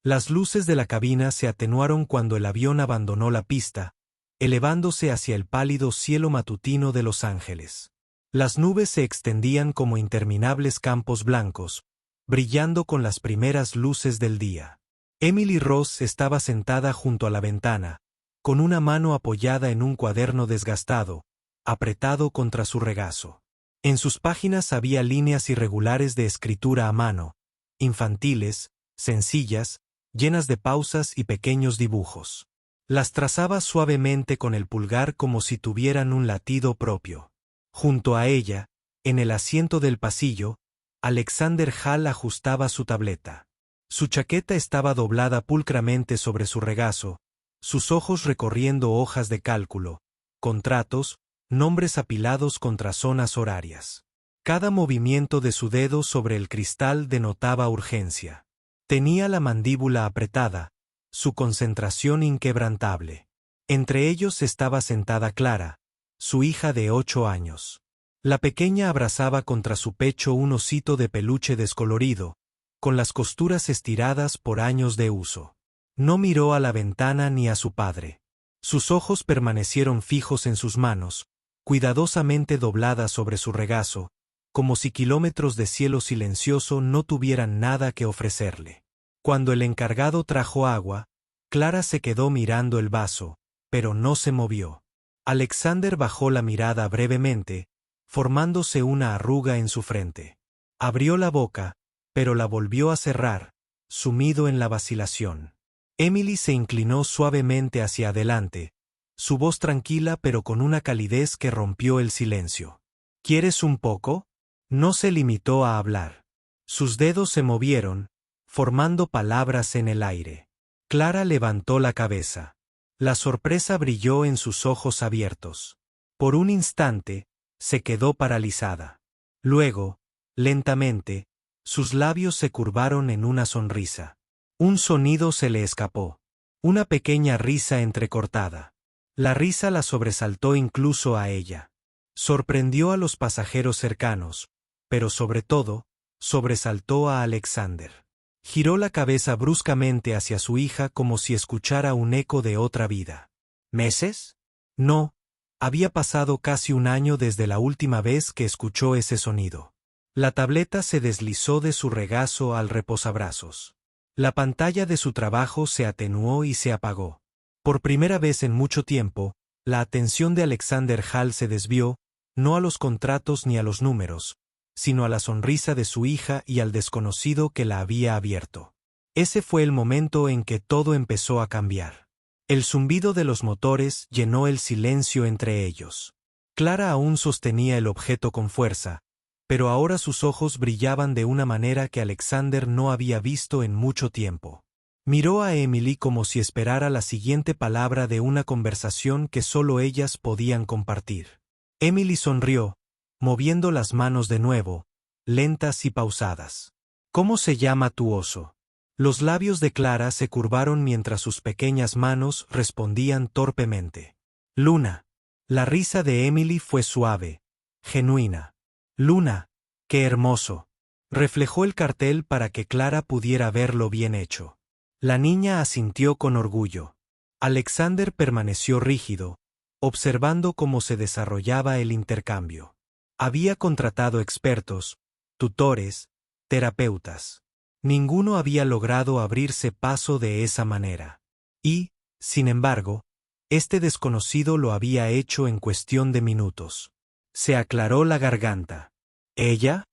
Las luces de la cabina se atenuaron cuando el avión abandonó la pista, elevándose hacia el pálido cielo matutino de Los Ángeles. Las nubes se extendían como interminables campos blancos, brillando con las primeras luces del día. Emily Ross estaba sentada junto a la ventana, con una mano apoyada en un cuaderno desgastado, apretado contra su regazo. En sus páginas había líneas irregulares de escritura a mano, infantiles, sencillas, llenas de pausas y pequeños dibujos. Las trazaba suavemente con el pulgar como si tuvieran un latido propio. Junto a ella, en el asiento del pasillo, Alexander Hall ajustaba su tableta. Su chaqueta estaba doblada pulcramente sobre su regazo, sus ojos recorriendo hojas de cálculo, contratos, nombres apilados contra zonas horarias. Cada movimiento de su dedo sobre el cristal denotaba urgencia. Tenía la mandíbula apretada, su concentración inquebrantable. Entre ellos estaba sentada Clara, su hija de 8 años. La pequeña abrazaba contra su pecho un osito de peluche descolorido, con las costuras estiradas por años de uso. No miró a la ventana ni a su padre. Sus ojos permanecieron fijos en sus manos, cuidadosamente dobladas sobre su regazo, como si kilómetros de cielo silencioso no tuvieran nada que ofrecerle. Cuando el encargado trajo agua, Clara se quedó mirando el vaso, pero no se movió. Alexander bajó la mirada brevemente, formándose una arruga en su frente. Abrió la boca, pero la volvió a cerrar, sumido en la vacilación. Emily se inclinó suavemente hacia adelante, su voz tranquila pero con una calidez que rompió el silencio. ¿Quieres un poco? No se limitó a hablar. Sus dedos se movieron, formando palabras en el aire. Clara levantó la cabeza. La sorpresa brilló en sus ojos abiertos. Por un instante, se quedó paralizada. Luego, lentamente, sus labios se curvaron en una sonrisa. Un sonido se le escapó. Una pequeña risa entrecortada. La risa la sobresaltó incluso a ella. Sorprendió a los pasajeros cercanos, pero sobre todo, sobresaltó a Alexander. Giró la cabeza bruscamente hacia su hija como si escuchara un eco de otra vida. ¿Meses? No, había pasado casi un año desde la última vez que escuchó ese sonido. La tableta se deslizó de su regazo al reposabrazos. La pantalla de su trabajo se atenuó y se apagó. Por primera vez en mucho tiempo, la atención de Alexander Hall se desvió, no a los contratos ni a los números, sino a la sonrisa de su hija y al desconocido que la había abierto. Ese fue el momento en que todo empezó a cambiar. El zumbido de los motores llenó el silencio entre ellos. Clara aún sostenía el objeto con fuerza, pero ahora sus ojos brillaban de una manera que Alexander no había visto en mucho tiempo. Miró a Emily como si esperara la siguiente palabra de una conversación que solo ellas podían compartir. Emily sonrió, moviendo las manos de nuevo, lentas y pausadas. ¿Cómo se llama tu oso? Los labios de Clara se curvaron mientras sus pequeñas manos respondían torpemente. Luna. La risa de Emily fue suave, genuina. Luna, qué hermoso. Reflejó el cartel para que Clara pudiera verlo bien hecho. La niña asintió con orgullo. Alexander permaneció rígido, observando cómo se desarrollaba el intercambio. Había contratado expertos, tutores, terapeutas. Ninguno había logrado abrirse paso de esa manera. Y, sin embargo, este desconocido lo había hecho en cuestión de minutos. Se aclaró la garganta. ¿Ella?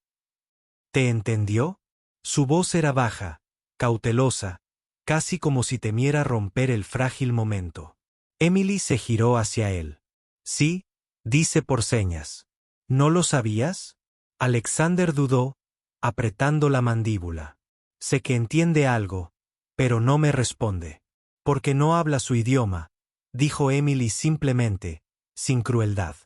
¿Te entendió? Su voz era baja, cautelosa, casi como si temiera romper el frágil momento. Emily se giró hacia él. Sí, dice por señas. ¿No lo sabías? Alexander dudó, apretando la mandíbula. Sé que entiende algo, pero no me responde. Porque no habla su idioma, dijo Emily simplemente, sin crueldad.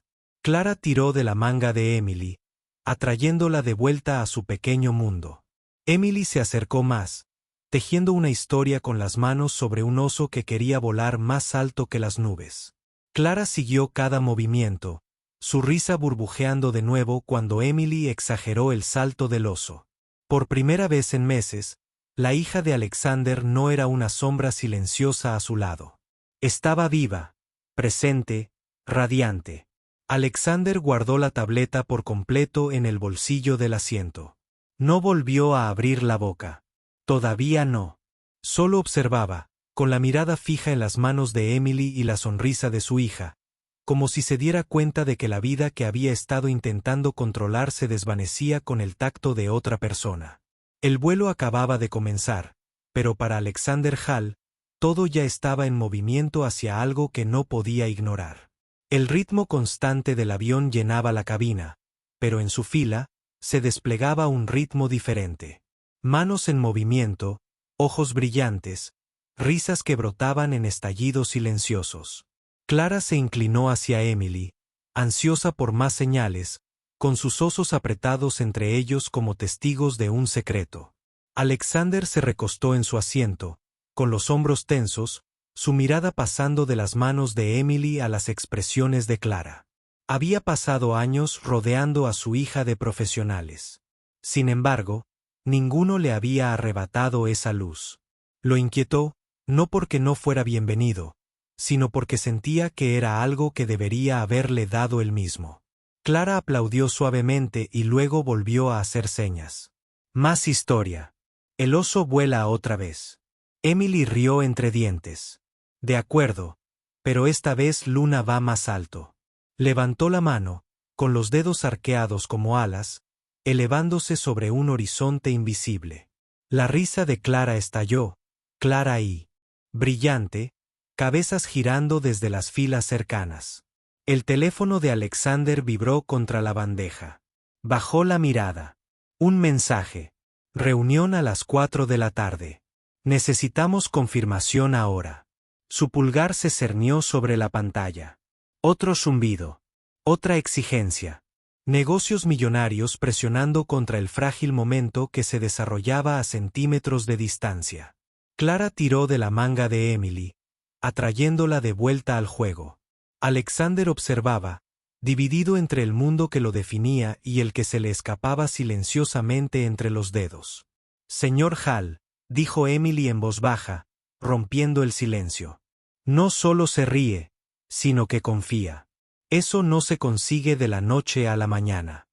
Clara tiró de la manga de Emily, atrayéndola de vuelta a su pequeño mundo. Emily se acercó más, tejiendo una historia con las manos sobre un oso que quería volar más alto que las nubes. Clara siguió cada movimiento, su risa burbujeando de nuevo cuando Emily exageró el salto del oso. Por primera vez en meses, La hija de Alexander no era una sombra silenciosa a su lado. Estaba viva, presente, radiante. Alexander guardó la tableta por completo en el bolsillo del asiento. No volvió a abrir la boca. Todavía no. Solo observaba, con la mirada fija en las manos de Emily y la sonrisa de su hija, como si se diera cuenta de que la vida que había estado intentando controlar se desvanecía con el tacto de otra persona. El vuelo acababa de comenzar, pero para Alexander Hall, todo ya estaba en movimiento hacia algo que no podía ignorar. El ritmo constante del avión llenaba la cabina, pero en su fila se desplegaba un ritmo diferente. Manos en movimiento, ojos brillantes, risas que brotaban en estallidos silenciosos. Clara se inclinó hacia Emily, ansiosa por más señales, con sus osos apretados entre ellos como testigos de un secreto. Alexander se recostó en su asiento, con los hombros tensos, su mirada pasando de las manos de Emily a las expresiones de Clara. Había pasado años rodeando a su hija de profesionales. Sin embargo, ninguno le había arrebatado esa luz. Lo inquietó, no porque no fuera bienvenido, sino porque sentía que era algo que debería haberle dado él mismo. Clara aplaudió suavemente y luego volvió a hacer señas. Más historia. El oso vuela otra vez. Emily rió entre dientes. De acuerdo, pero esta vez Luna va más alto. Levantó la mano, con los dedos arqueados como alas, elevándose sobre un horizonte invisible. La risa de Clara estalló, clara y brillante, cabezas girando desde las filas cercanas. El teléfono de Alexander vibró contra la bandeja. Bajó la mirada. Un mensaje. Reunión a las 4 de la tarde. Necesitamos confirmación ahora. Su pulgar se cernió sobre la pantalla. Otro zumbido. Otra exigencia. Negocios millonarios presionando contra el frágil momento que se desarrollaba a centímetros de distancia. Clara tiró de la manga de Emily, atrayéndola de vuelta al juego. Alexander observaba, dividido entre el mundo que lo definía y el que se le escapaba silenciosamente entre los dedos. Señor Hall, dijo Emily en voz baja, rompiendo el silencio. No solo se ríe, sino que confía. Eso no se consigue de la noche a la mañana.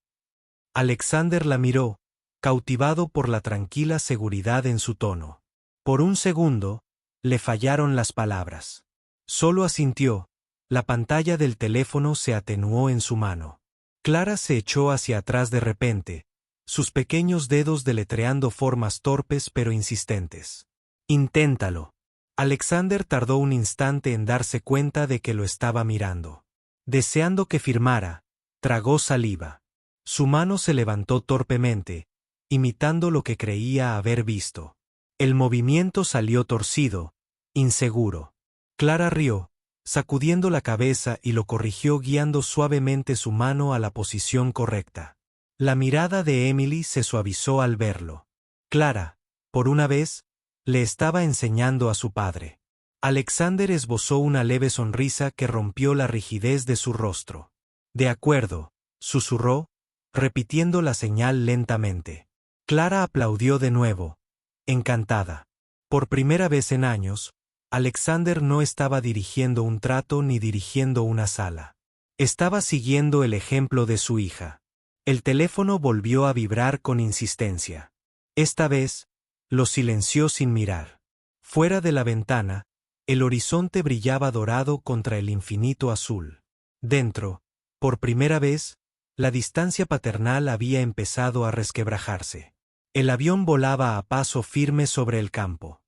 Alexander la miró, cautivado por la tranquila seguridad en su tono. Por un segundo, le fallaron las palabras. Solo asintió. La pantalla del teléfono se atenuó en su mano. Clara se echó hacia atrás de repente, sus pequeños dedos deletreando formas torpes pero insistentes. Inténtalo. Alexander tardó un instante en darse cuenta de que lo estaba mirando. Deseando que firmara, tragó saliva. Su mano se levantó torpemente, imitando lo que creía haber visto. El movimiento salió torcido, inseguro. Clara rió, sacudiendo la cabeza y lo corrigió guiando suavemente su mano a la posición correcta. La mirada de Emily se suavizó al verlo. Clara, por una vez, le estaba enseñando a su padre. Alexander esbozó una leve sonrisa que rompió la rigidez de su rostro. De acuerdo, susurró, repitiendo la señal lentamente. Clara aplaudió de nuevo, encantada. Por primera vez en años, Alexander no estaba dirigiendo un trato ni dirigiendo una sala. Estaba siguiendo el ejemplo de su hija. El teléfono volvió a vibrar con insistencia. Esta vez, lo silenció sin mirar. Fuera de la ventana, el horizonte brillaba dorado contra el infinito azul. Dentro, por primera vez, la distancia paternal había empezado a resquebrajarse. El avión volaba a paso firme sobre el campo.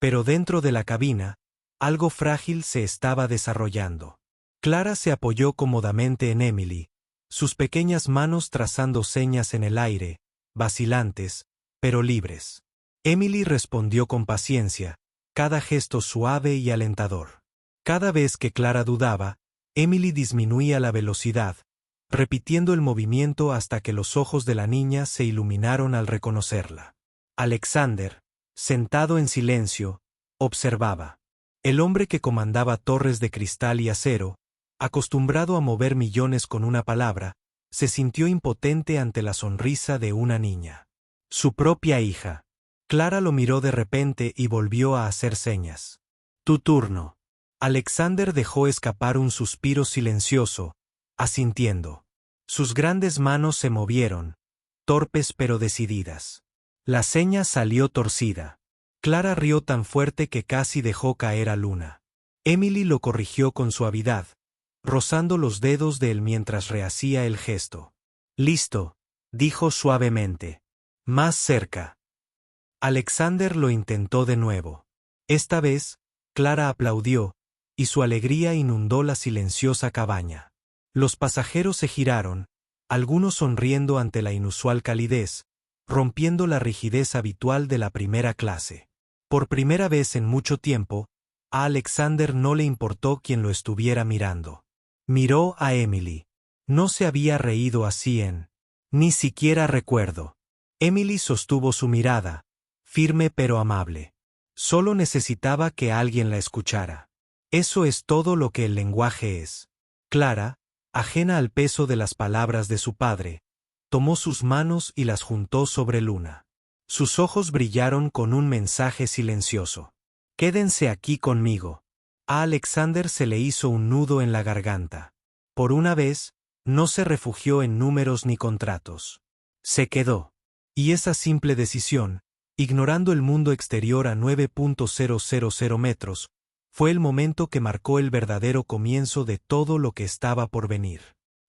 Pero dentro de la cabina, algo frágil se estaba desarrollando. Clara se apoyó cómodamente en Emily, sus pequeñas manos trazando señas en el aire, vacilantes, pero libres. Emily respondió con paciencia, cada gesto suave y alentador. Cada vez que Clara dudaba, Emily disminuía la velocidad, repitiendo el movimiento hasta que los ojos de la niña se iluminaron al reconocerla. Alexander, sentado en silencio, observaba. El hombre que comandaba torres de cristal y acero, acostumbrado a mover millones con una palabra, se sintió impotente ante la sonrisa de una niña. Su propia hija. Clara lo miró de repente y volvió a hacer señas. Tu turno. Alexander dejó escapar un suspiro silencioso, asintiendo. Sus grandes manos se movieron, torpes pero decididas. La seña salió torcida. Clara rió tan fuerte que casi dejó caer a Luna. Emily lo corrigió con suavidad, rozando los dedos de él mientras rehacía el gesto. Listo, dijo suavemente. Más cerca. Alexander lo intentó de nuevo. Esta vez, Clara aplaudió, y su alegría inundó la silenciosa cabaña. Los pasajeros se giraron, algunos sonriendo ante la inusual calidez, rompiendo la rigidez habitual de la primera clase. Por primera vez en mucho tiempo, a Alexander no le importó quién lo estuviera mirando. Miró a Emily. No se había reído así ni siquiera recuerdo. Emily sostuvo su mirada, firme pero amable. Solo necesitaba que alguien la escuchara. Eso es todo lo que el lenguaje es. Clara, ajena al peso de las palabras de su padre, tomó sus manos y las juntó sobre Luna. Sus ojos brillaron con un mensaje silencioso. Quédense aquí conmigo. A Alexander se le hizo un nudo en la garganta. Por una vez, no se refugió en números ni contratos. Se quedó. Y esa simple decisión, ignorando el mundo exterior a 9.000 metros, fue el momento que marcó el verdadero comienzo de todo lo que estaba por venir.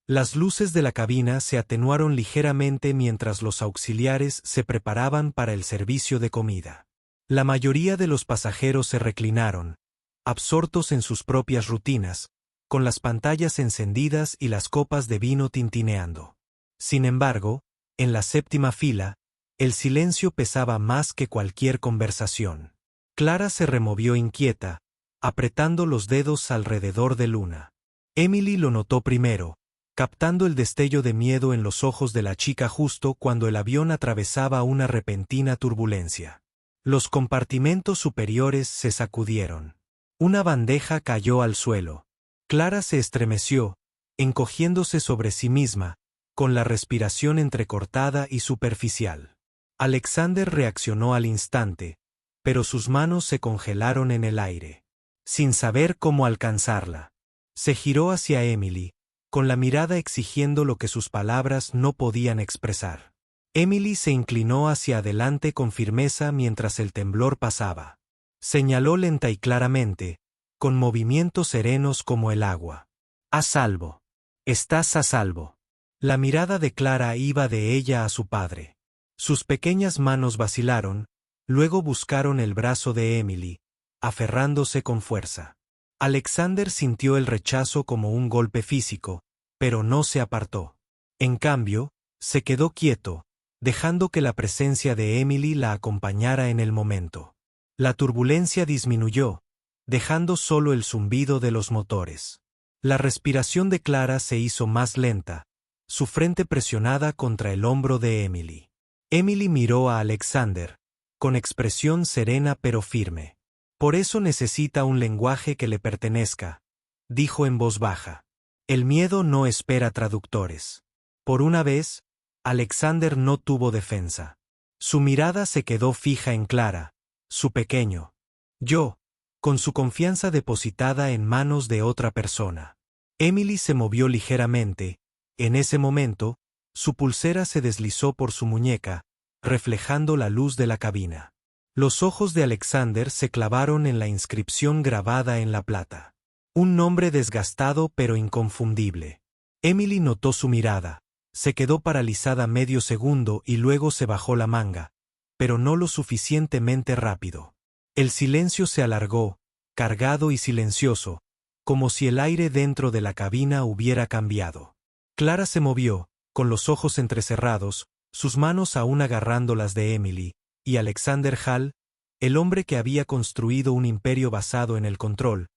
Las luces de la cabina se atenuaron ligeramente mientras los auxiliares se preparaban para el servicio de comida. La mayoría de los pasajeros se reclinaron, absortos en sus propias rutinas, con las pantallas encendidas y las copas de vino tintineando. Sin embargo, en la séptima fila, el silencio pesaba más que cualquier conversación. Clara se removió inquieta, apretando los dedos alrededor de Luna. Emily lo notó primero, captando el destello de miedo en los ojos de la chica justo cuando el avión atravesaba una repentina turbulencia. Los compartimentos superiores se sacudieron. Una bandeja cayó al suelo. Clara se estremeció, encogiéndose sobre sí misma, con la respiración entrecortada y superficial. Alexander reaccionó al instante, pero sus manos se congelaron en el aire. Sin saber cómo alcanzarla, se giró hacia Emily, con la mirada exigiendo lo que sus palabras no podían expresar. Emily se inclinó hacia adelante con firmeza mientras el temblor pasaba. Señaló lenta y claramente, con movimientos serenos como el agua. A salvo. Estás a salvo. La mirada de Clara iba de ella a su padre. Sus pequeñas manos vacilaron, luego buscaron el brazo de Emily, aferrándose con fuerza. Alexander sintió el rechazo como un golpe físico, pero no se apartó. En cambio, se quedó quieto, dejando que la presencia de Emily la acompañara en el momento. La turbulencia disminuyó, dejando solo el zumbido de los motores. La respiración de Clara se hizo más lenta, su frente presionada contra el hombro de Emily. Emily miró a Alexander, con expresión serena pero firme. Por eso necesita un lenguaje que le pertenezca, dijo en voz baja. El miedo no espera traductores. Por una vez, Alexander no tuvo defensa. Su mirada se quedó fija en Clara, su pequeño yo, con su confianza depositada en manos de otra persona. Emily se movió ligeramente. En ese momento, su pulsera se deslizó por su muñeca, reflejando la luz de la cabina. Los ojos de Alexander se clavaron en la inscripción grabada en la plata. Un nombre desgastado pero inconfundible. Emily notó su mirada, se quedó paralizada medio segundo y luego se bajó la manga, pero no lo suficientemente rápido. El silencio se alargó, cargado y silencioso, como si el aire dentro de la cabina hubiera cambiado. Clara se movió, con los ojos entrecerrados, sus manos aún agarrando las de Emily, y Alexander Hall, el hombre que había construido un imperio basado en el control,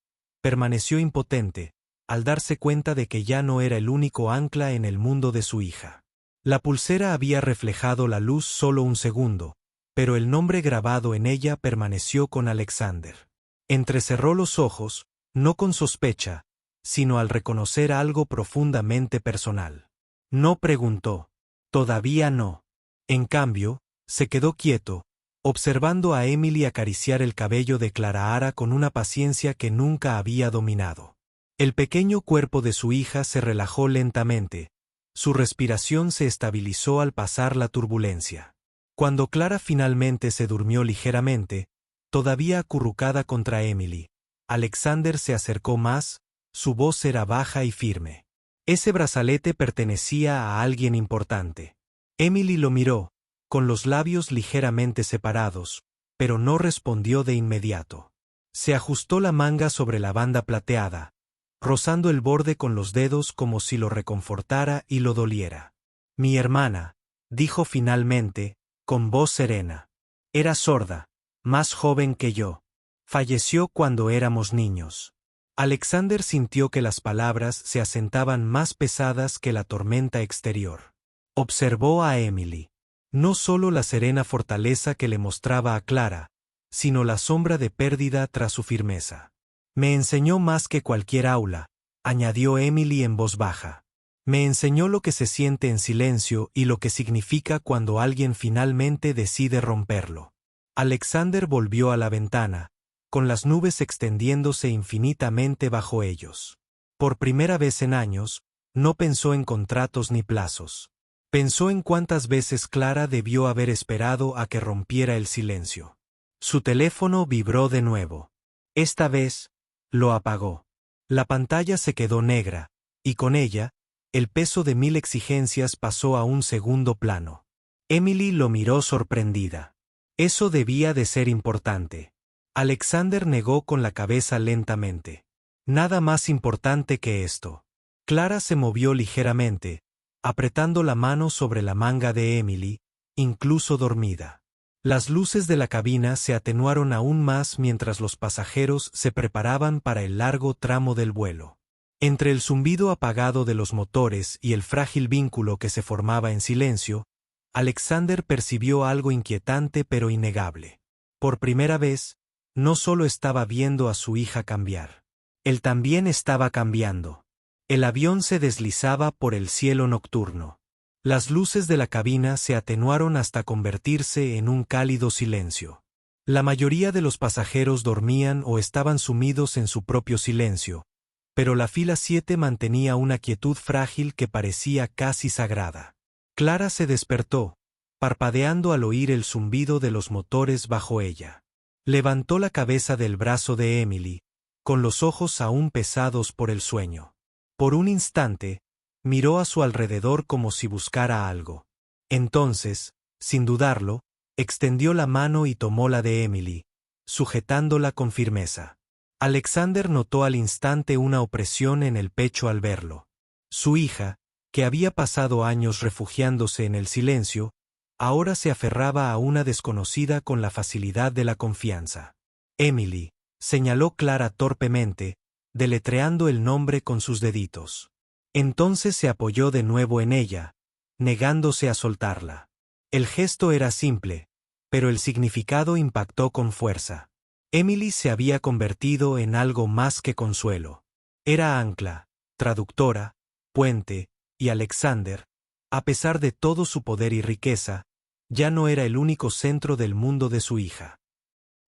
permaneció impotente, al darse cuenta de que ya no era el único ancla en el mundo de su hija. La pulsera había reflejado la luz solo un segundo, pero el nombre grabado en ella permaneció con Alexander. Entrecerró los ojos, no con sospecha, sino al reconocer algo profundamente personal. No preguntó. Todavía no. En cambio, se quedó quieto, observando a Emily acariciar el cabello de Clara con una paciencia que nunca había dominado. El pequeño cuerpo de su hija se relajó lentamente, su respiración se estabilizó al pasar la turbulencia. Cuando Clara finalmente se durmió ligeramente, todavía acurrucada contra Emily, Alexander se acercó más, su voz era baja y firme. Ese brazalete pertenecía a alguien importante. Emily lo miró, con los labios ligeramente separados, pero no respondió de inmediato. Se ajustó la manga sobre la banda plateada, rozando el borde con los dedos como si lo reconfortara y lo doliera. Mi hermana, dijo finalmente, con voz serena. Era sorda, más joven que yo. Falleció cuando éramos niños. Alexander sintió que las palabras se asentaban más pesadas que la tormenta exterior. Observó a Emily. No solo la serena fortaleza que le mostraba a Clara, sino la sombra de pérdida tras su firmeza. Me enseñó más que cualquier aula, añadió Emily en voz baja. Me enseñó lo que se siente en silencio y lo que significa cuando alguien finalmente decide romperlo. Alexander volvió a la ventana, con las nubes extendiéndose infinitamente bajo ellos. Por primera vez en años, no pensó en contratos ni plazos. Pensó en cuántas veces Clara debió haber esperado a que rompiera el silencio. Su teléfono vibró de nuevo. Esta vez, lo apagó. La pantalla se quedó negra, y con ella, el peso de 1000 exigencias pasó a un segundo plano. Emily lo miró sorprendida. Eso debía de ser importante. Alexander negó con la cabeza lentamente. Nada más importante que esto. Clara se movió ligeramente, apretando la mano sobre la manga de Emily, incluso dormida. Las luces de la cabina se atenuaron aún más mientras los pasajeros se preparaban para el largo tramo del vuelo. Entre el zumbido apagado de los motores y el frágil vínculo que se formaba en silencio, Alexander percibió algo inquietante pero innegable. Por primera vez, no solo estaba viendo a su hija cambiar. Él también estaba cambiando. El avión se deslizaba por el cielo nocturno. Las luces de la cabina se atenuaron hasta convertirse en un cálido silencio. La mayoría de los pasajeros dormían o estaban sumidos en su propio silencio, pero la fila 7 mantenía una quietud frágil que parecía casi sagrada. Clara se despertó, parpadeando al oír el zumbido de los motores bajo ella. Levantó la cabeza del brazo de Emily, con los ojos aún pesados por el sueño. Por un instante, miró a su alrededor como si buscara algo. Entonces, sin dudarlo, extendió la mano y tomó la de Emily, sujetándola con firmeza. Alexander notó al instante una opresión en el pecho al verlo. Su hija, que había pasado años refugiándose en el silencio, ahora se aferraba a una desconocida con la facilidad de la confianza. Emily, señaló Clara torpemente, deletreando el nombre con sus deditos. Entonces se apoyó de nuevo en ella, negándose a soltarla. El gesto era simple, pero el significado impactó con fuerza. Emily se había convertido en algo más que consuelo. Era ancla, traductora, puente, y Alexander, a pesar de todo su poder y riqueza, ya no era el único centro del mundo de su hija.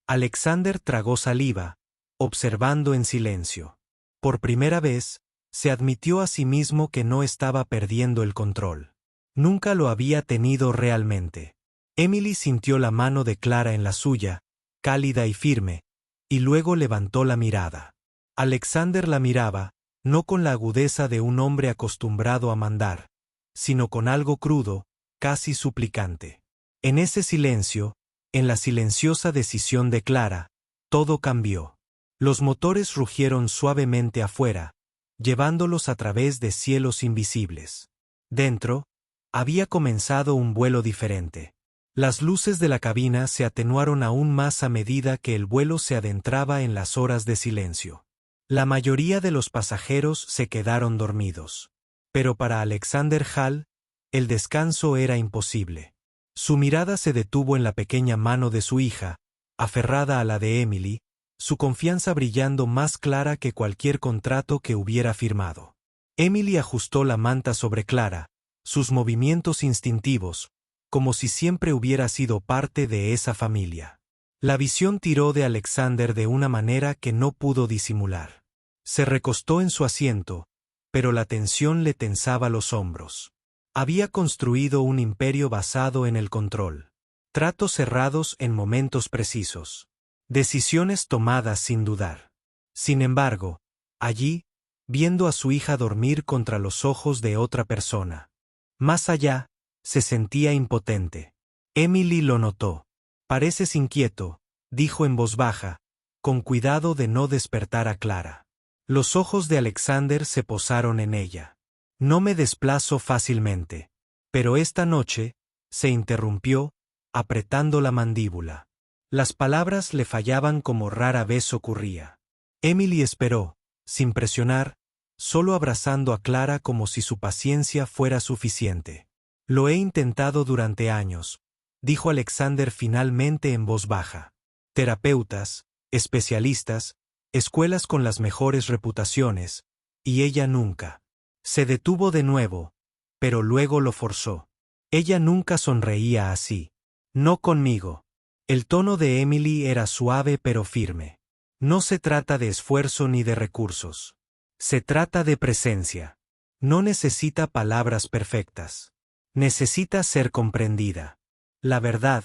Alexander tragó saliva, observando en silencio. Por primera vez, se admitió a sí mismo que no estaba perdiendo el control. Nunca lo había tenido realmente. Emily sintió la mano de Clara en la suya, cálida y firme, y luego levantó la mirada. Alexander la miraba, no con la agudeza de un hombre acostumbrado a mandar, sino con algo crudo, casi suplicante. En ese silencio, en la silenciosa decisión de Clara, todo cambió. Los motores rugieron suavemente afuera, llevándolos a través de cielos invisibles. Dentro, había comenzado un vuelo diferente. Las luces de la cabina se atenuaron aún más a medida que el vuelo se adentraba en las horas de silencio. La mayoría de los pasajeros se quedaron dormidos. Pero para Alexander Hall, el descanso era imposible. Su mirada se detuvo en la pequeña mano de su hija, aferrada a la de Emily, su confianza brillando más clara que cualquier contrato que hubiera firmado. Emily ajustó la manta sobre Clara, sus movimientos instintivos, como si siempre hubiera sido parte de esa familia. La visión tiró de Alexander de una manera que no pudo disimular. Se recostó en su asiento, pero la tensión le tensaba los hombros. Había construido un imperio basado en el control. Tratos cerrados en momentos precisos. Decisiones tomadas sin dudar. Sin embargo, allí, viendo a su hija dormir contra los ojos de otra persona. Más allá, se sentía impotente. Emily lo notó. «Pareces inquieto», dijo en voz baja, con cuidado de no despertar a Clara. Los ojos de Alexander se posaron en ella. «No me desplazo fácilmente. Pero esta noche», se interrumpió, apretando la mandíbula. Las palabras le fallaban como rara vez ocurría. Emily esperó, sin presionar, solo abrazando a Clara como si su paciencia fuera suficiente. «Lo he intentado durante años», dijo Alexander finalmente en voz baja. «Terapeutas, especialistas, escuelas con las mejores reputaciones, y ella nunca». Se detuvo de nuevo, pero luego lo forzó. Ella nunca sonreía así. «No conmigo». El tono de Emily era suave pero firme. «No se trata de esfuerzo ni de recursos. Se trata de presencia. No necesita palabras perfectas. Necesita ser comprendida. La verdad,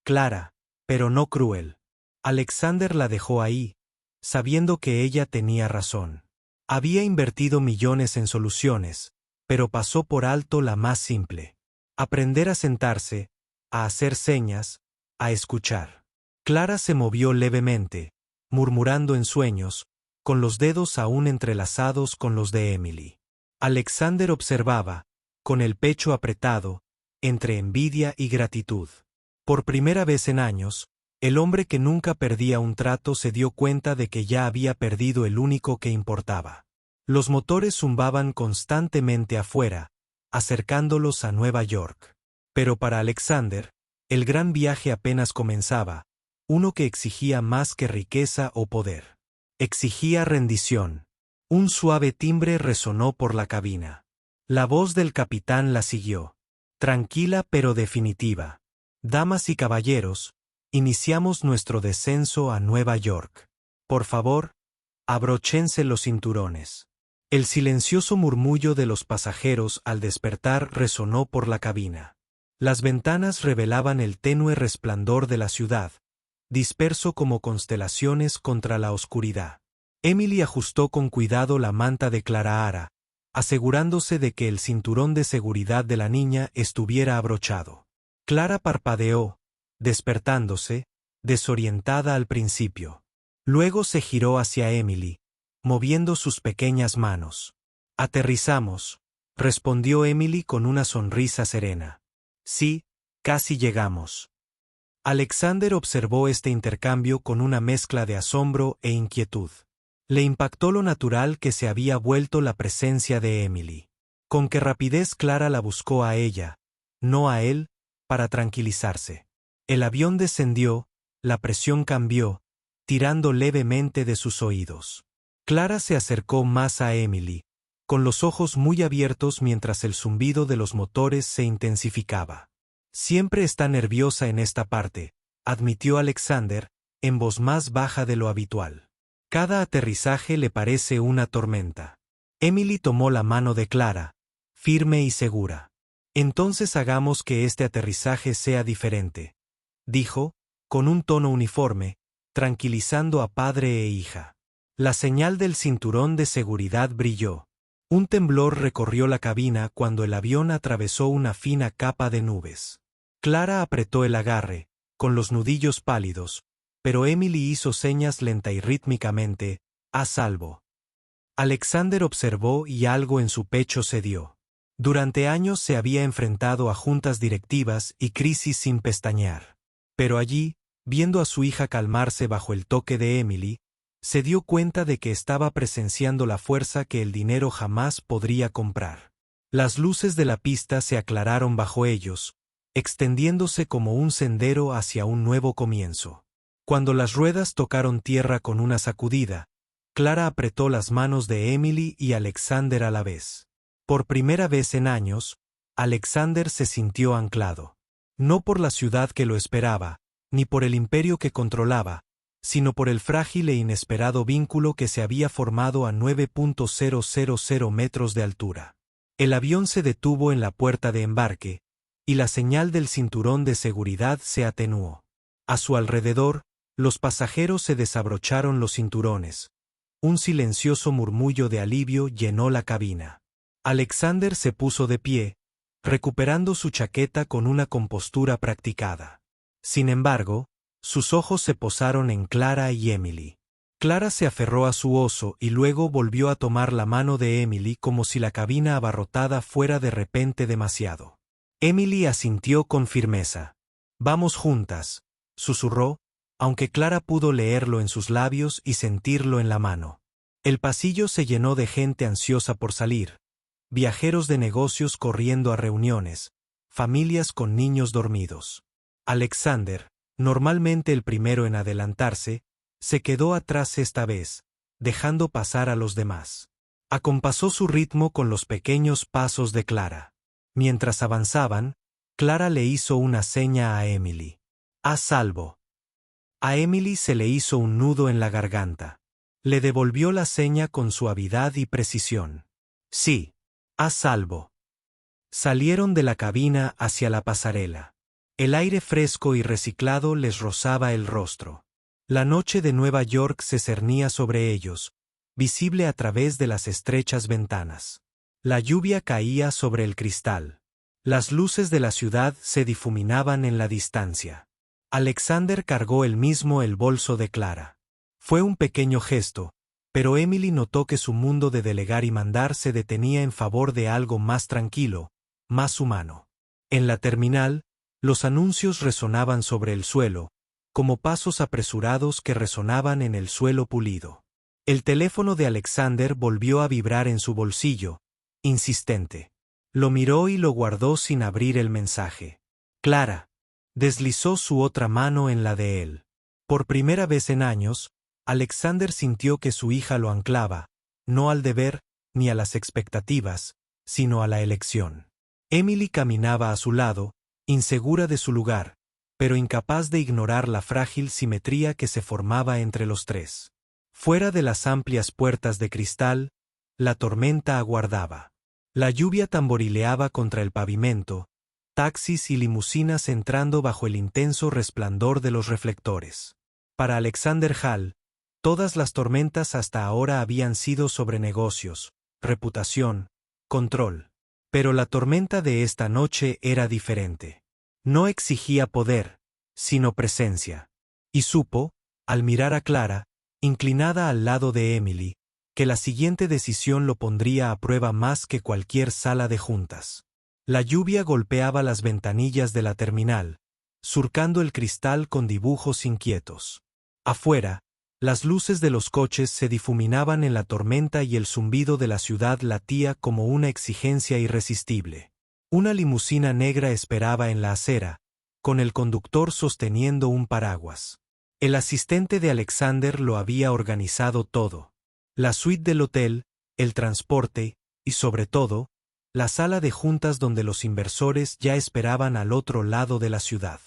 clara, pero no cruel». Alexander la dejó ahí, sabiendo que ella tenía razón. Había invertido millones en soluciones, pero pasó por alto la más simple. Aprender a sentarse, a hacer señas, a escuchar. Clara se movió levemente, murmurando en sueños, con los dedos aún entrelazados con los de Emily. Alexander observaba, con el pecho apretado, entre envidia y gratitud. Por primera vez en años, el hombre que nunca perdía un trato se dio cuenta de que ya había perdido el único que importaba. Los motores zumbaban constantemente afuera, acercándolos a Nueva York. Pero para Alexander, el gran viaje apenas comenzaba, uno que exigía más que riqueza o poder. Exigía rendición. Un suave timbre resonó por la cabina. La voz del capitán la siguió. Tranquila pero definitiva. «Damas y caballeros, iniciamos nuestro descenso a Nueva York. Por favor, abróchense los cinturones». El silencioso murmullo de los pasajeros al despertar resonó por la cabina. Las ventanas revelaban el tenue resplandor de la ciudad, disperso como constelaciones contra la oscuridad. Emily ajustó con cuidado la manta de Clara, asegurándose de que el cinturón de seguridad de la niña estuviera abrochado. Clara parpadeó, despertándose, desorientada al principio. Luego se giró hacia Emily, moviendo sus pequeñas manos. «Aterrizamos», respondió Emily con una sonrisa serena. «Sí, casi llegamos». Alexander observó este intercambio con una mezcla de asombro e inquietud. Le impactó lo natural que se había vuelto la presencia de Emily. Con qué rapidez Clara la buscó a ella, no a él, para tranquilizarse. El avión descendió, la presión cambió, tirando levemente de sus oídos. Clara se acercó más a Emily, con los ojos muy abiertos mientras el zumbido de los motores se intensificaba. «Siempre está nerviosa en esta parte», admitió Alexander, en voz más baja de lo habitual. «Cada aterrizaje le parece una tormenta». Emily tomó la mano de Clara, firme y segura. «Entonces hagamos que este aterrizaje sea diferente», dijo, con un tono uniforme, tranquilizando a padre e hija. La señal del cinturón de seguridad brilló. Un temblor recorrió la cabina cuando el avión atravesó una fina capa de nubes. Clara apretó el agarre, con los nudillos pálidos, pero Emily hizo señas lenta y rítmicamente, «a salvo». Alexander observó y algo en su pecho cedió. Durante años se había enfrentado a juntas directivas y crisis sin pestañear. Pero allí, viendo a su hija calmarse bajo el toque de Emily, se dio cuenta de que estaba presenciando la fuerza que el dinero jamás podría comprar. Las luces de la pista se aclararon bajo ellos, extendiéndose como un sendero hacia un nuevo comienzo. Cuando las ruedas tocaron tierra con una sacudida, Clara apretó las manos de Emily y Alexander a la vez. Por primera vez en años, Alexander se sintió anclado. No por la ciudad que lo esperaba, ni por el imperio que controlaba, sino por el frágil e inesperado vínculo que se había formado a 9.000 metros de altura. El avión se detuvo en la puerta de embarque, y la señal del cinturón de seguridad se atenuó. A su alrededor, los pasajeros se desabrocharon los cinturones. Un silencioso murmullo de alivio llenó la cabina. Alexander se puso de pie, recuperando su chaqueta con una compostura practicada. Sin embargo, sus ojos se posaron en Clara y Emily. Clara se aferró a su oso y luego volvió a tomar la mano de Emily como si la cabina abarrotada fuera de repente demasiado. Emily asintió con firmeza. «Vamos juntas», susurró, aunque Clara pudo leerlo en sus labios y sentirlo en la mano. El pasillo se llenó de gente ansiosa por salir, viajeros de negocios corriendo a reuniones, familias con niños dormidos. Alexander, normalmente el primero en adelantarse, se quedó atrás esta vez, dejando pasar a los demás. Acompasó su ritmo con los pequeños pasos de Clara. Mientras avanzaban, Clara le hizo una seña a Emily. «A salvo». A Emily se le hizo un nudo en la garganta. Le devolvió la seña con suavidad y precisión. «Sí, a salvo». Salieron de la cabina hacia la pasarela. El aire fresco y reciclado les rozaba el rostro. La noche de Nueva York se cernía sobre ellos, visible a través de las estrechas ventanas. La lluvia caía sobre el cristal. Las luces de la ciudad se difuminaban en la distancia. Alexander cargó él mismo el bolso de Clara. Fue un pequeño gesto, pero Emily notó que su mundo de delegar y mandar se detenía en favor de algo más tranquilo, más humano. En la terminal, los anuncios resonaban sobre el suelo, como pasos apresurados que resonaban en el suelo pulido. El teléfono de Alexander volvió a vibrar en su bolsillo, insistente. Lo miró y lo guardó sin abrir el mensaje. Clara. Deslizó su otra mano en la de él. Por primera vez en años, Alexander sintió que su hija lo anclaba, no al deber, ni a las expectativas, sino a la elección. Emily caminaba a su lado, insegura de su lugar, pero incapaz de ignorar la frágil simetría que se formaba entre los tres. Fuera de las amplias puertas de cristal, la tormenta aguardaba. La lluvia tamborileaba contra el pavimento, taxis y limusinas entrando bajo el intenso resplandor de los reflectores. Para Alexander Hall, todas las tormentas hasta ahora habían sido sobre negocios, reputación, control. Pero la tormenta de esta noche era diferente. No exigía poder, sino presencia. Y supo, al mirar a Clara, inclinada al lado de Emily, que la siguiente decisión lo pondría a prueba más que cualquier sala de juntas. La lluvia golpeaba las ventanillas de la terminal, surcando el cristal con dibujos inquietos. Afuera, las luces de los coches se difuminaban en la tormenta y el zumbido de la ciudad latía como una exigencia irresistible. Una limusina negra esperaba en la acera, con el conductor sosteniendo un paraguas. El asistente de Alexander lo había organizado todo. La suite del hotel, el transporte, y sobre todo, la sala de juntas donde los inversores ya esperaban al otro lado de la ciudad.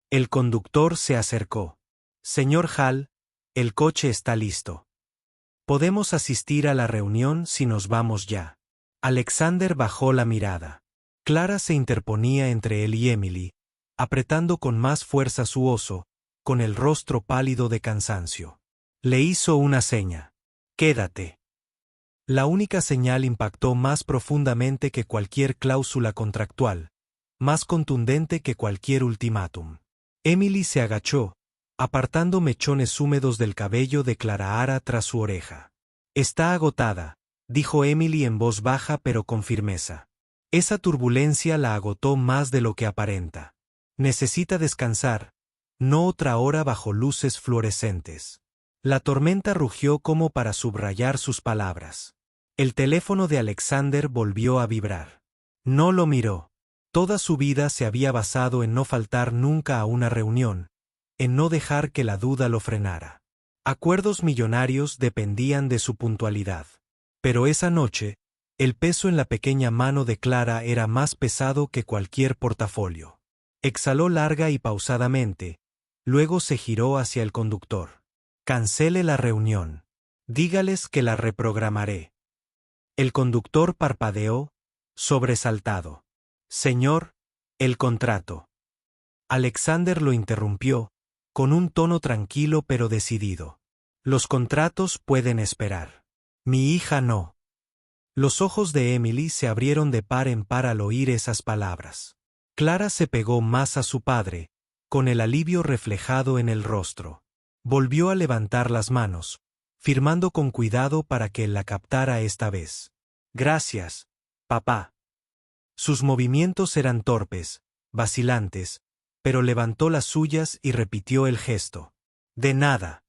El conductor se acercó. «Señor Hall, el coche está listo. Podemos asistir a la reunión si nos vamos ya». Alexander bajó la mirada. Clara se interponía entre él y Emily, apretando con más fuerza su oso, con el rostro pálido de cansancio. Le hizo una seña. «Quédate». La única señal impactó más profundamente que cualquier cláusula contractual, más contundente que cualquier ultimátum. Emily se agachó, apartando mechones húmedos del cabello de Clara tras su oreja. «Está agotada», dijo Emily en voz baja pero con firmeza. Esa turbulencia la agotó más de lo que aparenta. Necesita descansar, no otra hora bajo luces fluorescentes. La tormenta rugió como para subrayar sus palabras. El teléfono de Alexander volvió a vibrar. No lo miró. Toda su vida se había basado en no faltar nunca a una reunión, en no dejar que la duda lo frenara. Acuerdos millonarios dependían de su puntualidad. Pero esa noche, el peso en la pequeña mano de Clara era más pesado que cualquier portafolio. Exhaló larga y pausadamente, luego se giró hacia el conductor. Cancele la reunión. Dígales que la reprogramaré. El conductor parpadeó, sobresaltado. Señor, el contrato. Alexander lo interrumpió, con un tono tranquilo pero decidido. Los contratos pueden esperar. Mi hija no. Los ojos de Emily se abrieron de par en par al oír esas palabras. Clara se pegó más a su padre, con el alivio reflejado en el rostro. Volvió a levantar las manos, firmando con cuidado para que él la captara esta vez. Gracias, papá. Sus movimientos eran torpes, vacilantes, pero levantó las suyas y repitió el gesto. De nada.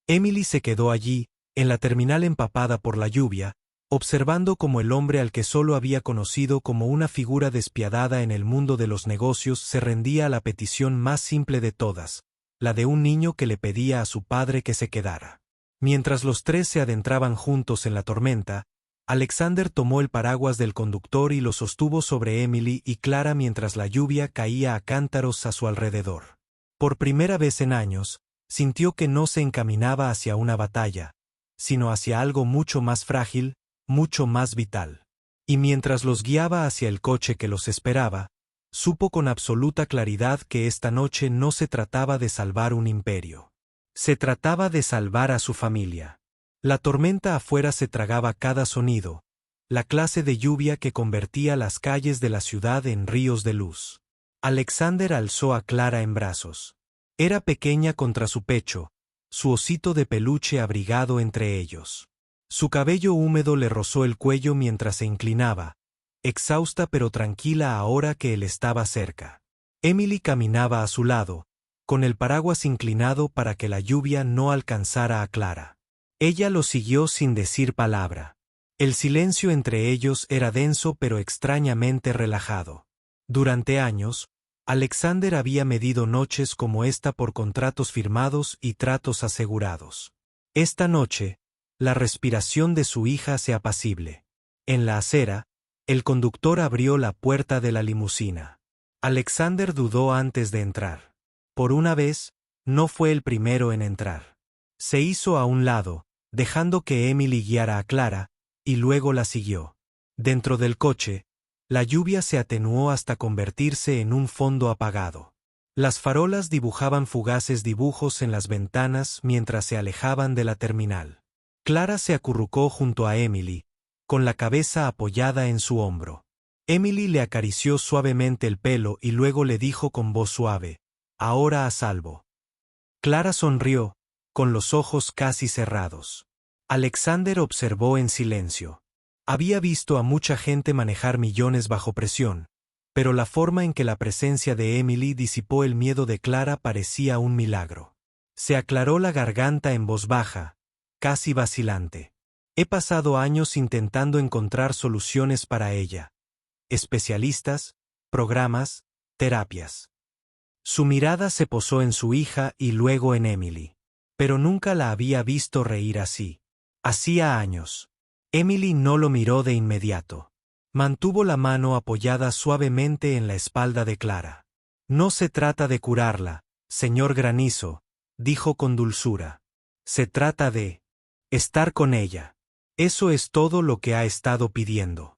Emily se quedó allí, en la terminal empapada por la lluvia, observando como el hombre al que solo había conocido como una figura despiadada en el mundo de los negocios se rendía a la petición más simple de todas, la de un niño que le pedía a su padre que se quedara. Mientras los tres se adentraban juntos en la tormenta, Alexander tomó el paraguas del conductor y lo sostuvo sobre Emily y Clara mientras la lluvia caía a cántaros a su alrededor. Por primera vez en años, sintió que no se encaminaba hacia una batalla, sino hacia algo mucho más frágil, mucho más vital. Y mientras los guiaba hacia el coche que los esperaba, supo con absoluta claridad que esta noche no se trataba de salvar un imperio. Se trataba de salvar a su familia. La tormenta afuera se tragaba cada sonido, la clase de lluvia que convertía las calles de la ciudad en ríos de luz. Alexander alzó a Clara en brazos. Era pequeña contra su pecho, su osito de peluche abrigado entre ellos. Su cabello húmedo le rozó el cuello mientras se inclinaba, exhausta pero tranquila ahora que él estaba cerca. Emily caminaba a su lado, con el paraguas inclinado para que la lluvia no alcanzara a Clara. Ella lo siguió sin decir palabra. El silencio entre ellos era denso pero extrañamente relajado. Durante años, Alexander había medido noches como esta por contratos firmados y tratos asegurados. Esta noche, la respiración de su hija se apacible. En la acera, el conductor abrió la puerta de la limusina. Alexander dudó antes de entrar. Por una vez, no fue el primero en entrar. Se hizo a un lado, dejando que Emily guiara a Clara, y luego la siguió. Dentro del coche, la lluvia se atenuó hasta convertirse en un fondo apagado. Las farolas dibujaban fugaces dibujos en las ventanas mientras se alejaban de la terminal. Clara se acurrucó junto a Emily, con la cabeza apoyada en su hombro. Emily le acarició suavemente el pelo y luego le dijo con voz suave, «Ahora a salvo». Clara sonrió, con los ojos casi cerrados. Alexander observó en silencio. Había visto a mucha gente manejar millones bajo presión, pero la forma en que la presencia de Emily disipó el miedo de Clara parecía un milagro. Se aclaró la garganta en voz baja, casi vacilante. He pasado años intentando encontrar soluciones para ella. Especialistas, programas, terapias. Su mirada se posó en su hija y luego en Emily. Pero nunca la había visto reír así. Hacía años. Emily no lo miró de inmediato. Mantuvo la mano apoyada suavemente en la espalda de Clara. No se trata de curarla, señor Granizo, dijo con dulzura. Se trata de estar con ella. Eso es todo lo que ha estado pidiendo.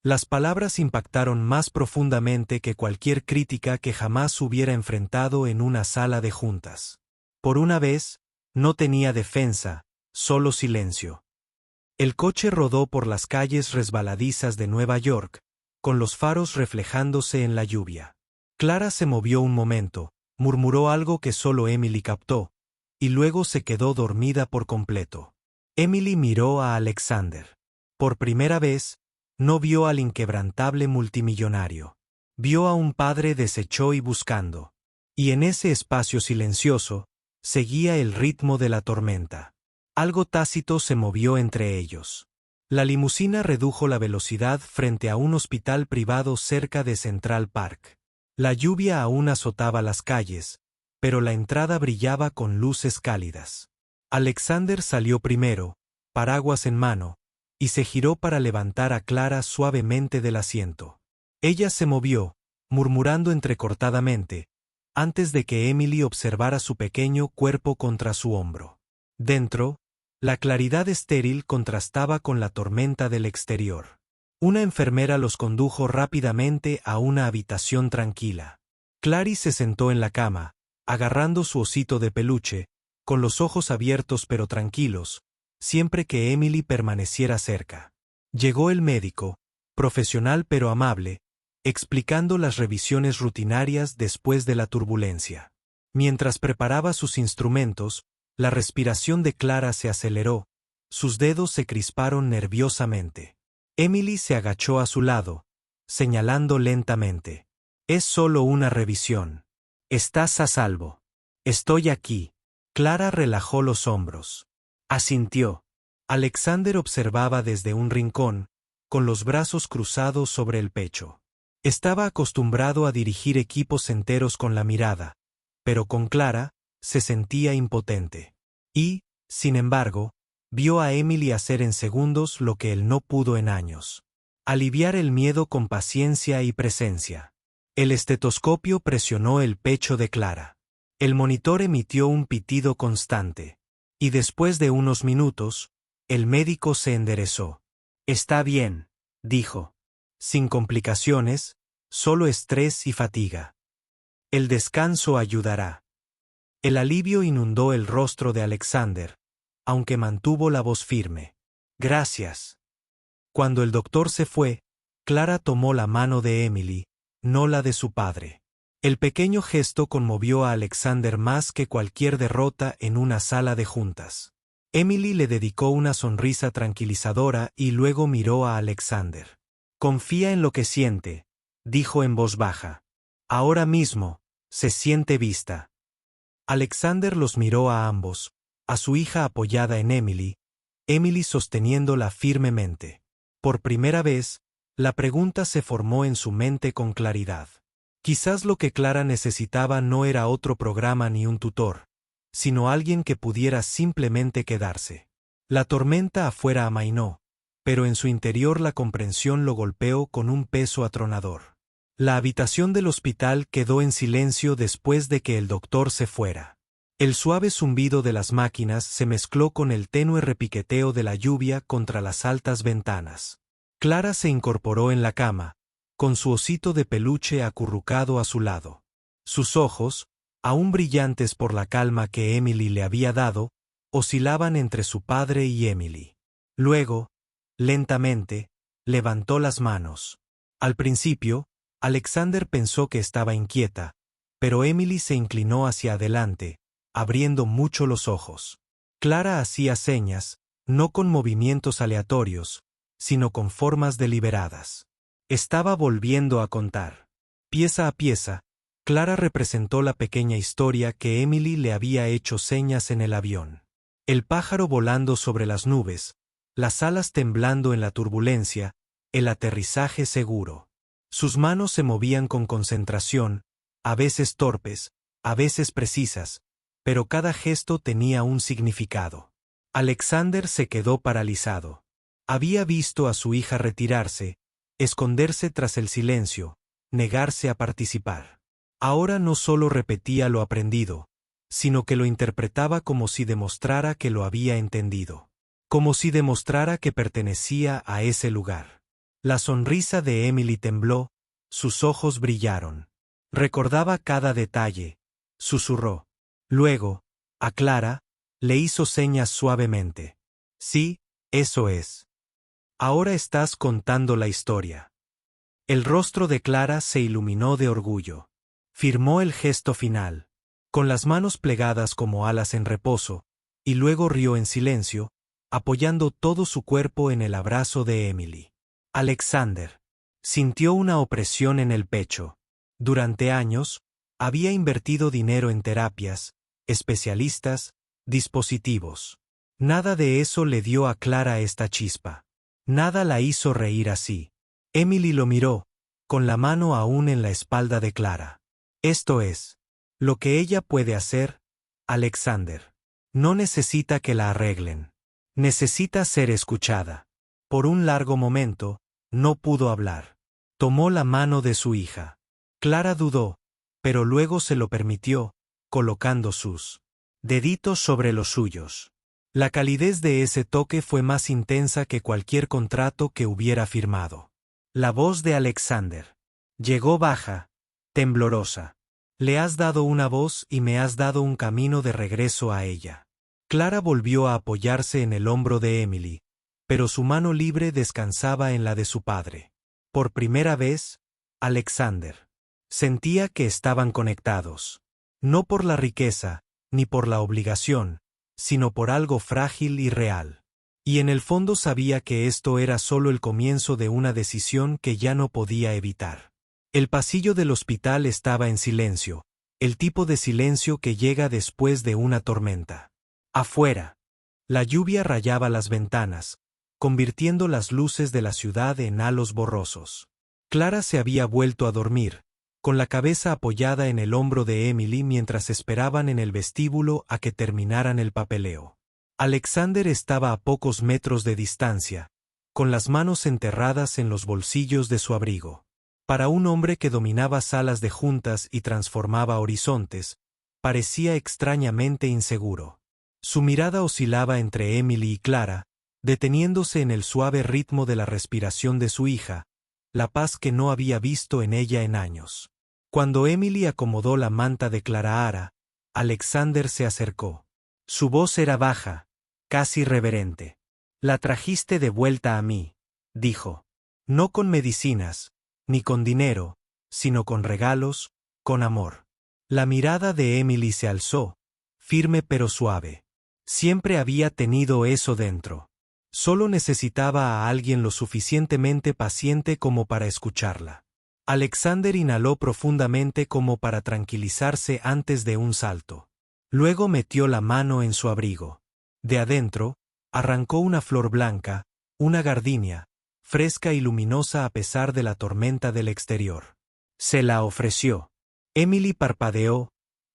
Las palabras impactaron más profundamente que cualquier crítica que jamás hubiera enfrentado en una sala de juntas. Por una vez, no tenía defensa, solo silencio. El coche rodó por las calles resbaladizas de Nueva York, con los faros reflejándose en la lluvia. Clara se movió un momento, murmuró algo que solo Emily captó, y luego se quedó dormida por completo. Emily miró a Alexander. Por primera vez, no vio al inquebrantable multimillonario. Vio a un padre deshecho y buscando. Y en ese espacio silencioso, seguía el ritmo de la tormenta. Algo tácito se movió entre ellos. La limusina redujo la velocidad frente a un hospital privado cerca de Central Park. La lluvia aún azotaba las calles, pero la entrada brillaba con luces cálidas. Alexander salió primero, paraguas en mano, y se giró para levantar a Clara suavemente del asiento. Ella se movió, murmurando entrecortadamente, antes de que Emily observara su pequeño cuerpo contra su hombro. Dentro, la claridad estéril contrastaba con la tormenta del exterior. Una enfermera los condujo rápidamente a una habitación tranquila. Clary se sentó en la cama, agarrando su osito de peluche, con los ojos abiertos pero tranquilos, siempre que Emily permaneciera cerca. Llegó el médico, profesional pero amable, explicando las revisiones rutinarias después de la turbulencia. Mientras preparaba sus instrumentos, la respiración de Clara se aceleró, sus dedos se crisparon nerviosamente. Emily se agachó a su lado, señalando lentamente. «Es solo una revisión. Estás a salvo. Estoy aquí». Clara relajó los hombros. Asintió. Alexander observaba desde un rincón, con los brazos cruzados sobre el pecho. Estaba acostumbrado a dirigir equipos enteros con la mirada, pero con Clara, se sentía impotente. Y, sin embargo, vio a Emily hacer en segundos lo que él no pudo en años. Aliviar el miedo con paciencia y presencia. El estetoscopio presionó el pecho de Clara. El monitor emitió un pitido constante. Y después de unos minutos, el médico se enderezó. «Está bien», dijo. «Sin complicaciones, solo estrés y fatiga. El descanso ayudará». El alivio inundó el rostro de Alexander, aunque mantuvo la voz firme. «Gracias». Cuando el doctor se fue, Clara tomó la mano de Emily, no la de su padre. El pequeño gesto conmovió a Alexander más que cualquier derrota en una sala de juntas. Emily le dedicó una sonrisa tranquilizadora y luego miró a Alexander. «Confía en lo que siente», dijo en voz baja. «Ahora mismo, se siente vista». Alexander los miró a ambos, a su hija apoyada en Emily sosteniéndola firmemente. Por primera vez, la pregunta se formó en su mente con claridad. Quizás lo que Clara necesitaba no era otro programa ni un tutor, sino alguien que pudiera simplemente quedarse. La tormenta afuera amainó, pero en su interior la comprensión lo golpeó con un peso atronador. La habitación del hospital quedó en silencio después de que el doctor se fuera. El suave zumbido de las máquinas se mezcló con el tenue repiqueteo de la lluvia contra las altas ventanas. Clara se incorporó en la cama, con su osito de peluche acurrucado a su lado. Sus ojos, aún brillantes por la calma que Emily le había dado, oscilaban entre su padre y Emily. Luego, lentamente, levantó las manos. Al principio, Alexander pensó que estaba inquieta, pero Emily se inclinó hacia adelante, abriendo mucho los ojos. Clara hacía señas, no con movimientos aleatorios, sino con formas deliberadas. Estaba volviendo a contar. Pieza a pieza, Clara representó la pequeña historia que Emily le había hecho señas en el avión. El pájaro volando sobre las nubes, las alas temblando en la turbulencia, el aterrizaje seguro. Sus manos se movían con concentración, a veces torpes, a veces precisas, pero cada gesto tenía un significado. Alexander se quedó paralizado. Había visto a su hija retirarse, esconderse tras el silencio, negarse a participar. Ahora no solo repetía lo aprendido, sino que lo interpretaba como si demostrara que lo había entendido. Como si demostrara que pertenecía a ese lugar. La sonrisa de Emily tembló, sus ojos brillaron. Recordaba cada detalle, susurró. Luego, a Clara, le hizo señas suavemente. Sí, eso es. Ahora estás contando la historia. El rostro de Clara se iluminó de orgullo. Firmó el gesto final, con las manos plegadas como alas en reposo, y luego rió en silencio, apoyando todo su cuerpo en el abrazo de Emily. Alexander sintió una opresión en el pecho. Durante años, había invertido dinero en terapias, especialistas, dispositivos. Nada de eso le dio a Clara esta chispa. Nada la hizo reír así. Emily lo miró, con la mano aún en la espalda de Clara. Esto es lo que ella puede hacer, Alexander. No necesita que la arreglen. Necesita ser escuchada. Por un largo momento, no pudo hablar. Tomó la mano de su hija. Clara dudó, pero luego se lo permitió, colocando sus deditos sobre los suyos. La calidez de ese toque fue más intensa que cualquier contrato que hubiera firmado. La voz de Alexander llegó baja, temblorosa. Le has dado una voz y me has dado un camino de regreso a ella. Clara volvió a apoyarse en el hombro de Emily, pero su mano libre descansaba en la de su padre. Por primera vez, Alexander sentía que estaban conectados. No por la riqueza, ni por la obligación, sino por algo frágil y real. Y en el fondo sabía que esto era solo el comienzo de una decisión que ya no podía evitar. El pasillo del hospital estaba en silencio, el tipo de silencio que llega después de una tormenta. Afuera, la lluvia rayaba las ventanas, convirtiendo las luces de la ciudad en halos borrosos. Clara se había vuelto a dormir, con la cabeza apoyada en el hombro de Emily mientras esperaban en el vestíbulo a que terminaran el papeleo. Alexander estaba a pocos metros de distancia, con las manos enterradas en los bolsillos de su abrigo. Para un hombre que dominaba salas de juntas y transformaba horizontes, parecía extrañamente inseguro. Su mirada oscilaba entre Emily y Clara, deteniéndose en el suave ritmo de la respiración de su hija, la paz que no había visto en ella en años. Cuando Emily acomodó la manta de Clara, Alexander se acercó. Su voz era baja, casi reverente. «La trajiste de vuelta a mí», dijo. «No con medicinas, ni con dinero, sino con regalos, con amor». La mirada de Emily se alzó, firme pero suave. Siempre había tenido eso dentro. Solo necesitaba a alguien lo suficientemente paciente como para escucharla. Alexander inhaló profundamente como para tranquilizarse antes de un salto. Luego metió la mano en su abrigo. De adentro, arrancó una flor blanca, una gardenia, fresca y luminosa a pesar de la tormenta del exterior. Se la ofreció. Emily parpadeó,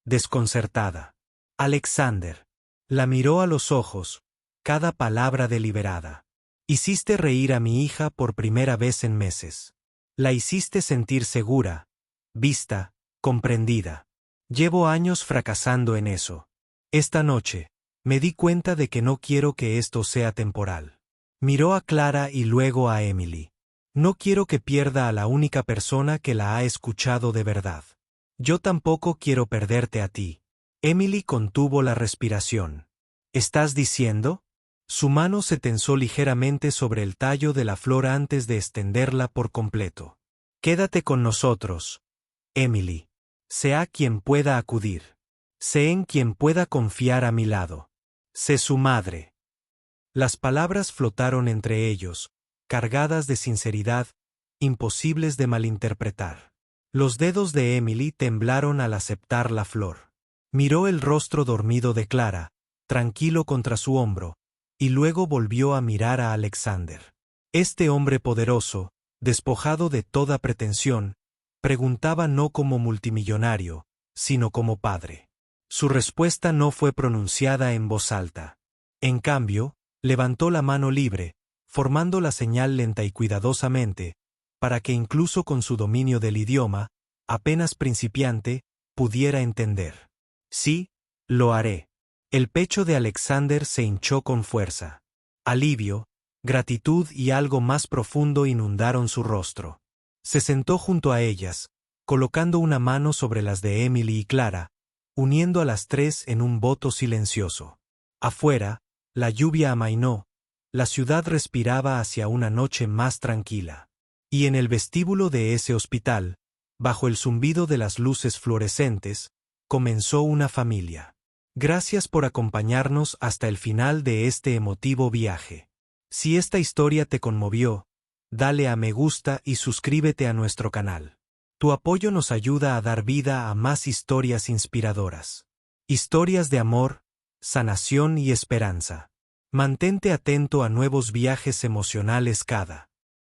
desconcertada. Alexander la miró a los ojos, cada palabra deliberada. «Hiciste reír a mi hija por primera vez en meses. La hiciste sentir segura, vista, comprendida. Llevo años fracasando en eso. Esta noche, me di cuenta de que no quiero que esto sea temporal». Miró a Clara y luego a Emily. «No quiero que pierda a la única persona que la ha escuchado de verdad. Yo tampoco quiero perderte a ti». Emily contuvo la respiración. «¿Estás diciendo?» Su mano se tensó ligeramente sobre el tallo de la flor antes de extenderla por completo. «Quédate con nosotros, Emily. Sé a quien pueda acudir. Sé en quien pueda confiar a mi lado. Sé su madre». Las palabras flotaron entre ellos, cargadas de sinceridad, imposibles de malinterpretar. Los dedos de Emily temblaron al aceptar la flor. Miró el rostro dormido de Clara, tranquilo contra su hombro, y luego volvió a mirar a Alexander. Este hombre poderoso, despojado de toda pretensión, preguntaba no como multimillonario, sino como padre. Su respuesta no fue pronunciada en voz alta. En cambio, levantó la mano libre, formando la señal lenta y cuidadosamente, para que incluso con su dominio del idioma, apenas principiante, pudiera entender. «Sí, lo haré». El pecho de Alexander se hinchó con fuerza. Alivio, gratitud y algo más profundo inundaron su rostro. Se sentó junto a ellas, colocando una mano sobre las de Emily y Clara, uniendo a las tres en un voto silencioso. Afuera, la lluvia amainó, la ciudad respiraba hacia una noche más tranquila. Y en el vestíbulo de ese hospital, bajo el zumbido de las luces fluorescentes, comenzó una familia. Gracias por acompañarnos hasta el final de este emotivo viaje. Si esta historia te conmovió, dale a me gusta y suscríbete a nuestro canal. Tu apoyo nos ayuda a dar vida a más historias inspiradoras. Historias de amor, sanación y esperanza. Mantente atento a nuevos viajes emocionales cada